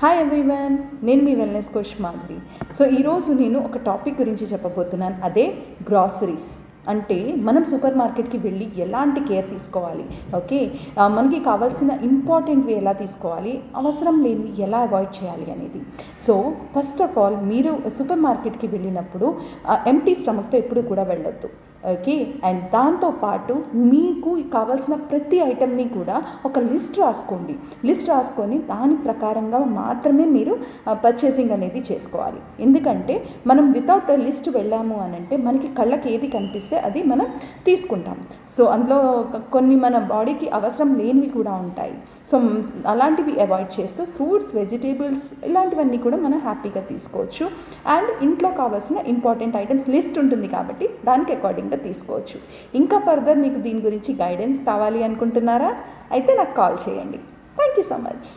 Hi everyone, నేను మీ wellness coach Madhuri. So ఈరోజు నేను ఒక టాపిక్ గురించి చెప్పబోతున్నాను. అదే గ్రాసరీస్. అంటే మనం సూపర్ మార్కెట్కి వెళ్ళి ఎలాంటి కేర్ తీసుకోవాలి, ఓకే, మనకి కావాల్సిన ఇంపార్టెంట్వి ఎలా తీసుకోవాలి, అవసరం లేనివి ఎలా అవాయిడ్ చేయాలి అనేది. సో ఫస్ట్ ఆఫ్ ఆల్, మీరు సూపర్ మార్కెట్కి వెళ్ళినప్పుడు ఎంప్టీ స్టమక్తో ఎప్పుడు కూడా వెళ్ళొద్దు, ఓకే. అండ్ దాంతోపాటు మీకు కావాల్సిన ప్రతి ఐటెంని కూడా ఒక లిస్ట్ రాసుకొని దాని ప్రకారంగా మాత్రమే మీరు పర్చేసింగ్ అనేది చేసుకోవాలి. ఎందుకంటే మనం వితౌట్ లిస్ట్ వెళ్ళాము అని అంటే మనకి కళ్ళకి ఏది కనిపిస్తే అది మనం తీసుకుంటాం. సో అందులో కొన్ని మన బాడీకి అవసరం లేనివి కూడా ఉంటాయి. సో అలాంటివి అవాయిడ్ చేస్తూ ఫ్రూట్స్, వెజిటేబుల్స్ ఇలాంటివన్నీ కూడా మనం హ్యాపీగా తీసుకోవచ్చు. అండ్ ఇంట్లో కావాల్సిన ఇంపార్టెంట్ ఐటమ్స్ లిస్ట్ ఉంటుంది కాబట్టి దానికి అకార్డింగ్గా తీసుకోవచ్చు. ఇంకా ఫర్దర్ మీకు దీని గురించి గైడెన్స్ కావాలి అనుకుంటున్నారా? అయితే నాకు కాల్ చేయండి. Thank you so much.